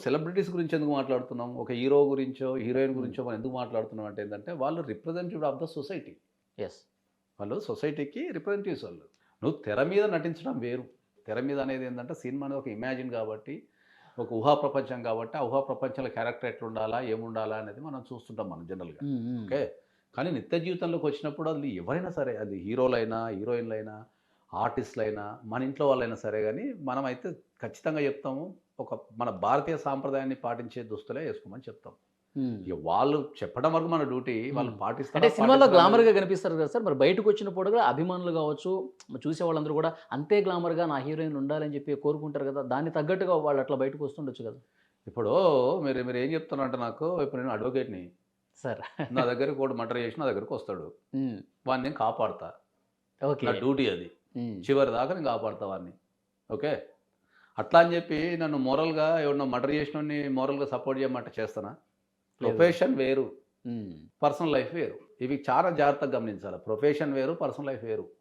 Celebrities గురించి ఎందుకు మాట్లాడుతున్నాం? ఒక హీరో గురించో, హీరోయిన్ హ్మ్. గురించో మనం ఎందుకు మాట్లాడుతున్నాం అంటే ఏంటంటే, వాళ్ళు representative of the society. Yes. వాళ్ళు సొసైటీకి రిప్రజెంటేటివ్స్ వాళ్ళు. నువ్వు తెర మీద నటించడం వేరు. తెర మీద అనేది ఏందంటే, సినిమా అనేది ఒక ఇమాజిన్ కాబట్టి, ఒక ఊహా ప్రపంచం కాబట్టి, ఆ ఊహా ప్రపంచంలో క్యారెక్టర్ ఎట్లుండాలా, ఏముండాలా అనేది మనం చూస్తుంటాం మనం జనరల్‌గా. హ్మ్. హ్మ్. ఓకే. కానీ నిత్య జీవితంలోకి వచ్చినప్పుడు అది ఎవరైనా సరే, అది హీరోలైనా, హీరోయిన్‌లైనా, ఆర్టిస్ట్‌లైనా, మన ఇంట్లో వాళ్ళైనా సరే గాని, మనమైతే ఖచ్చితంగా చెప్తాము. ఒక మన భారతీయ సాంప్రదాయాన్ని పాటించే దుస్తులే ఏసుకోమని చెప్తాం. హ్మ్. ఇగ వాళ్ళు చెప్పడం వరకు మన డ్యూటీ. వాళ్ళు హ్మ్. అంటే పాటిస్తారా, సినిమాలో పాటించరా అనేది గ్లామర్‌గా కనిపిస్తారు కదా సార్! మరి బయటకొచ్చినప్పుడు కూడా అభిమానులు కావచ్చు, చూసేవాళ్ళందరూ కూడా అంతే గ్లామర్‌గా నా హీరోయిన్ ఉండాలని చెప్పి కోరుకుంటారు కదా! దానికి తగ్గట్టుగా వాళ్ళు అట్లా బయటకొస్తుండొచ్చు కదా! ఇప్పుడు మీరేం చెప్తున్నారంటే నాకు, ఇప్పుడు నేను అడ్వొకేట్‌ని. సార్. నా దగ్గరికి ఒకడు మర్డర్ చేసి నా దగ్గరికొస్తాడు. హ్మ్. వాడిని నేను కాపాడతా. ఓకే. నా డ్యూటీ అది. హ్మ్. చివరిదాకా నేను కాపాడతా వాడిని. ఓకే. అట్లా అని చెప్పి నన్ను మోరల్‌గా ఎవడినో మర్డర్ చేసినోడిని మోరల్‌గా సపోర్ట్ చేయమంటే చేస్తానా? లేదు కదా! ప్రొఫెషన్ వేరు. హ్మ్. పర్సనల్ లైఫ్ వేరు. ఇవి చాలా జాగ్రత్తగా గమనించాలి. ప్రొఫెషన్ వేరు, పర్సనల్ లైఫ్ వేరు.